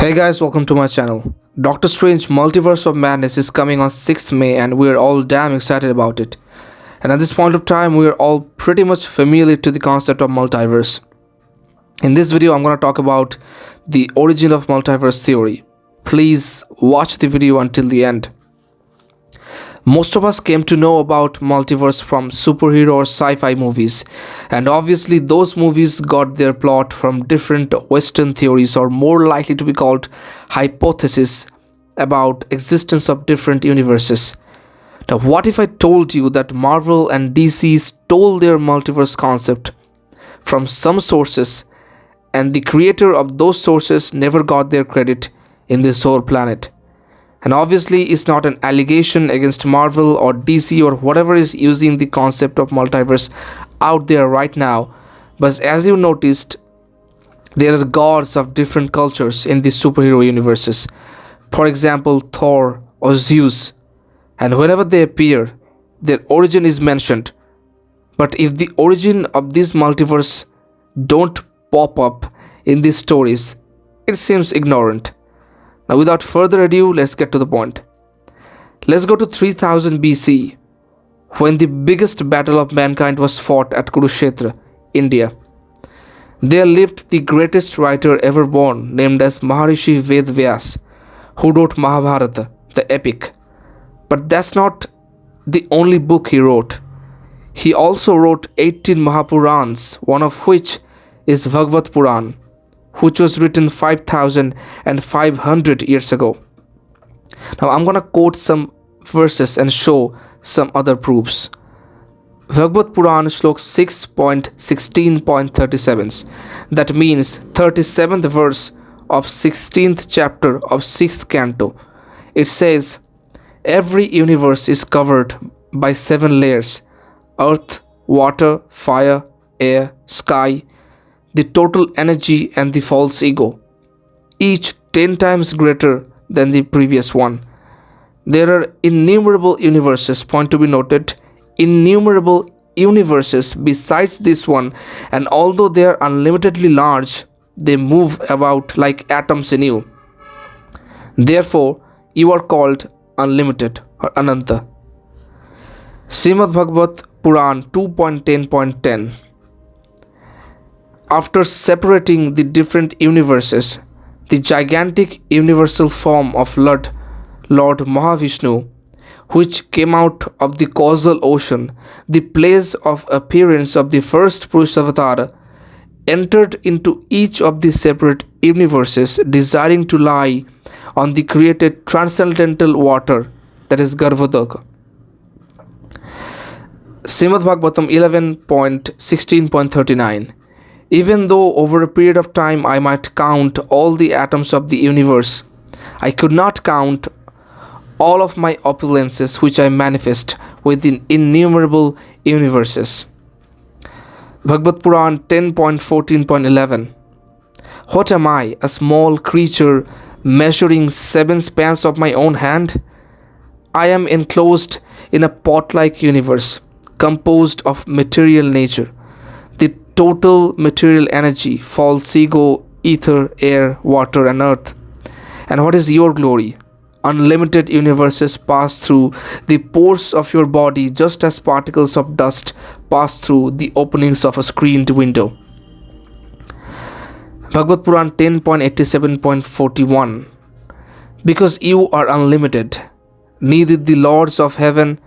Hey guys, welcome to my channel. Doctor Strange Multiverse of Madness is coming on 6th May and we're all damn excited about it. And at this point of time, we're all pretty much familiar to the concept of multiverse. In this video, I'm going to talk about the origin of multiverse theory. Please watch the video until the end. Most of us came to know about multiverse from superhero or sci-fi movies, and obviously those movies got their plot from different Western theories, or more likely to be called hypotheses about existence of different universes. Now what if I told you that Marvel and DC stole their multiverse concept from some sources and the creator of those sources never got their credit in this whole planet? And obviously it's not an allegation against Marvel or DC or whatever is using the concept of multiverse out there right now. But as you noticed, there are gods of different cultures in the superhero universes. For example, Thor or Zeus. And whenever they appear, their origin is mentioned. But if the origin of this multiverse don't pop up in these stories, it seems ignorant. Now without further ado, let's get to the point. Let's go to 3000 BC, when the biggest battle of mankind was fought at Kurukshetra, India. There lived the greatest writer ever born, named as Maharishi Ved Vyas, who wrote Mahabharata, the epic. But that's not the only book he wrote. He also wrote 18 Mahapurans, one of which is Bhagavad Puran, which was written 5,500 years ago. Now I'm gonna quote some verses and show some other proofs. Bhagavad Puran Shlok 6.16.37, that means 37th verse of 16th chapter of 6th canto. It says, every universe is covered by 7 layers: earth, water, fire, air, sky, the total energy and the false ego, each 10 times greater than the previous one. There are innumerable universes, point to be noted, innumerable universes besides this one, and although they are unlimitedly large, they move about like atoms in you. Therefore, you are called unlimited or Ananta. Srimad Bhagavad Puran 2.10.10. After separating the different universes, the gigantic universal form of Lord Mahavishnu, which came out of the causal ocean, the place of appearance of the first Purusha avatar, entered into each of the separate universes, desiring to lie on the created transcendental water, that is Garbhodak. Srimad Bhagavatam 11.16.39. Even though over a period of time I might count all the atoms of the universe, I could not count all of my opulences which I manifest within innumerable universes. Bhagavad Puran 10.14.11. What am I, a small creature measuring 7 spans of my own hand? I am enclosed in a pot-like universe composed of material nature. The total material energy, false ego, ether, air, water and earth. And what is your glory? Unlimited universes pass through the pores of your body just as particles of dust pass through the openings of a screened window. Bhagavad Puran 10.87.41. Because you are unlimited, neither the lords of heaven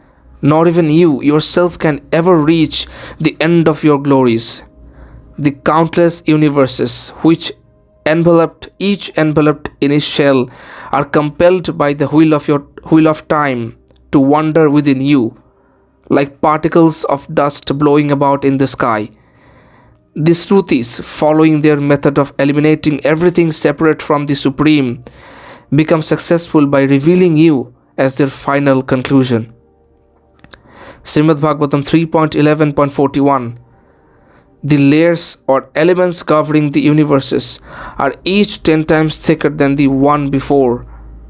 nor even you yourself can ever reach the end of your glories. The countless universes which each enveloped in its shell are compelled by the wheel of time to wander within you, like particles of dust blowing about in the sky. The Shrutis, following their method of eliminating everything separate from the Supreme, become successful by revealing you as their final conclusion. Srimad Bhagavatam 3.11.41. The layers or elements covering the universes are each 10 times thicker than the one before,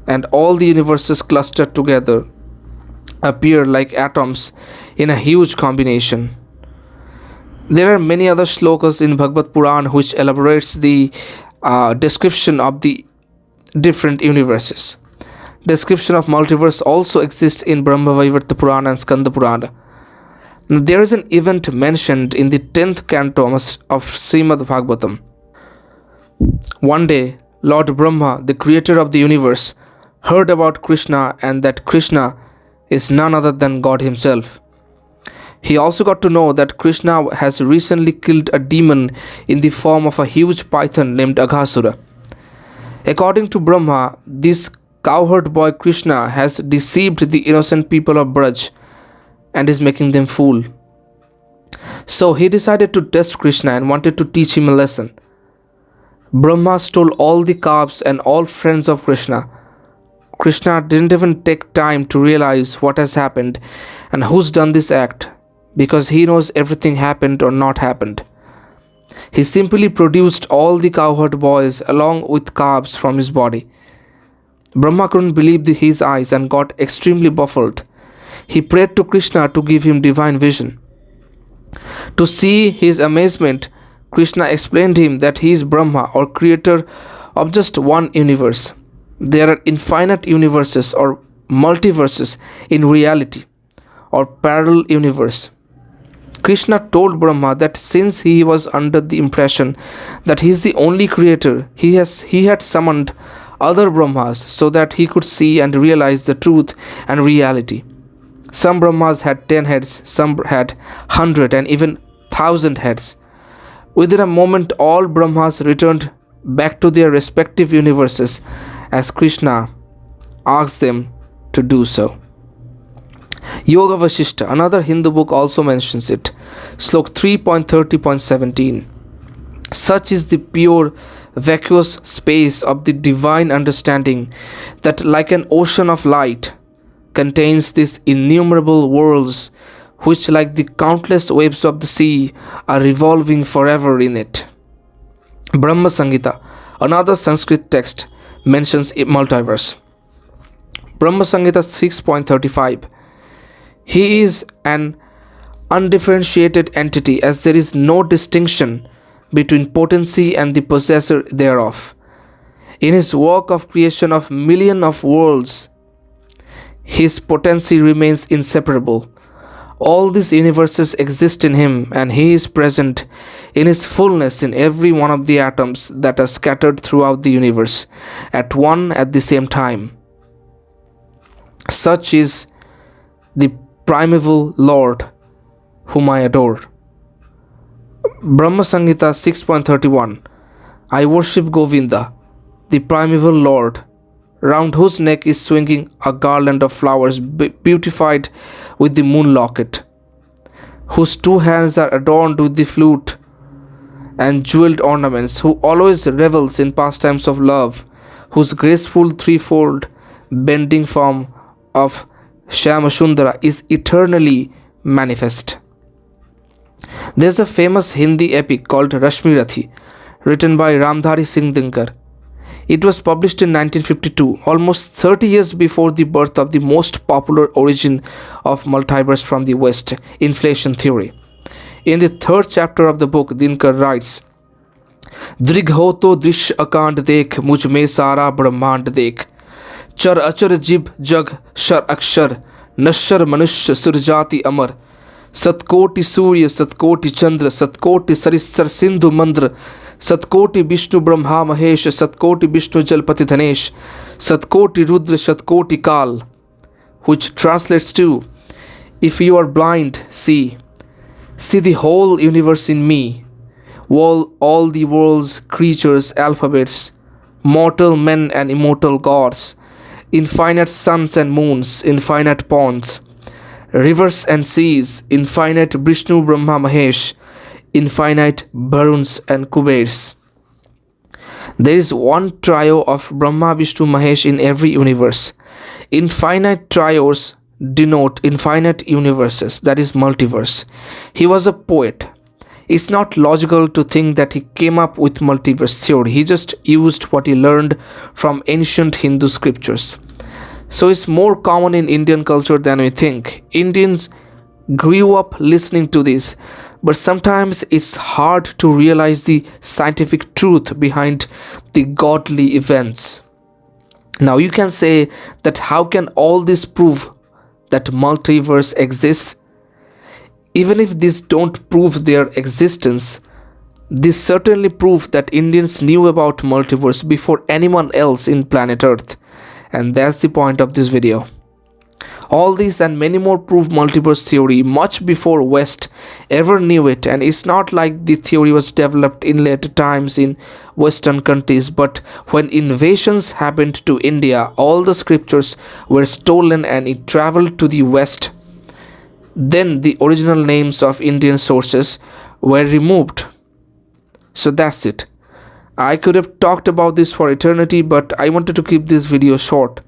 and all the universes clustered together appear like atoms in a huge combination. There are many other shlokas in Bhagavad Puran which elaborates the description of the different universes. Description of multiverse also exists in Brahma Vaivarta Purana and Skanda Purana. There is an event mentioned in the 10th canto of Srimad Bhagavatam. One day, Lord Brahma, the creator of the universe, heard about Krishna and that Krishna is none other than God himself. He also got to know that Krishna has recently killed a demon in the form of a huge python named Aghasura. According to Brahma, this cowherd boy Krishna has deceived the innocent people of Braj and is making them fool. So he decided to test Krishna and wanted to teach him a lesson. Brahma stole all the calves and all friends of Krishna. Krishna didn't even take time to realize what has happened and who's done this act, because he knows everything happened or not happened. He simply produced all the cowherd boys along with calves from his body. Brahma couldn't believe his eyes and got extremely baffled. He prayed to Krishna to give him divine vision. To see his amazement, Krishna explained him that he is Brahma, or creator of just one universe. There are infinite universes or multiverses in reality, or parallel universe. Krishna told Brahma that since he was under the impression that he is the only creator, he had summoned other Brahmas so that he could see and realize the truth and reality. Some Brahmas had 10 heads, some had 100 and even 1,000 heads. Within a moment, all Brahmas returned back to their respective universes as Krishna asked them to do so. Yoga Vasishta, another Hindu book, also mentions it. Slok 3.30.17. Such is the pure, vacuous space of the divine understanding that, like an ocean of light, contains these innumerable worlds which, like the countless waves of the sea, are revolving forever in it. Brahma Samhita, another Sanskrit text, mentions a multiverse. Brahma Samhita 6.35. He is an undifferentiated entity, as there is no distinction between potency and the possessor thereof. In his work of creation of millions of worlds, his potency remains inseparable. All these universes exist in him, and he is present in his fullness in every one of the atoms that are scattered throughout the universe at the same time. Such is the primeval Lord whom I adore. Brahma Samhita 6.31. I worship Govinda, the primeval Lord, round whose neck is swinging a garland of flowers beautified with the moon locket, whose two hands are adorned with the flute and jeweled ornaments, who always revels in pastimes of love, whose graceful threefold bending form of Shyamashundara is eternally manifest. There is a famous Hindi epic called Rashmirathi, written by Ramdhari Singh Dinkar. It was published in 1952, almost 30 years before the birth of the most popular origin of multiverse from the West, inflation theory. In the 3rd chapter of the book, Dinkar writes, Drigh ho to drish akand dekh, mujh mein sara brahmand dekh. Char achar jib jag shar akshar, nashar manushya surjati amar. Satkoti surya, satkoti chandra, satkoti sarisar sindhu mandra, Satkoti Vishnu Brahma Mahesh, Satkoti Vishnu Jalpati Dhanesh, Satkoti Rudra, Satkoti Kal, which translates to, if you are blind, see the whole universe in me, all the world's creatures, alphabets, mortal men and immortal gods, infinite suns and moons, infinite ponds, rivers and seas, infinite Vishnu Brahma Mahesh, infinite Baruns and Kubers. There is one trio of Brahma, Vishnu, Mahesh in every universe. Infinite trios denote infinite universes, that is multiverse. He was a poet. It's not logical to think that he came up with multiverse theory. He just used what he learned from ancient Hindu scriptures. So it's more common in Indian culture than we think. Indians grew up listening to this, but sometimes it's hard to realize the scientific truth behind the godly events. Now you can say that how can all this prove that multiverse exists? Even if these don't prove their existence, these certainly prove that Indians knew about multiverse before anyone else in planet Earth. And that's the point of this video. All these and many more prove multiverse theory much before West ever knew it, and it's not like the theory was developed in later times in Western countries, but when invasions happened to India, all the scriptures were stolen and it traveled to the West. Then the original names of Indian sources were removed. So that's it. I could have talked about this for eternity, but I wanted to keep this video short.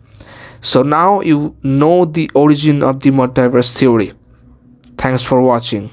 So now you know the origin of the multiverse theory. Thanks for watching.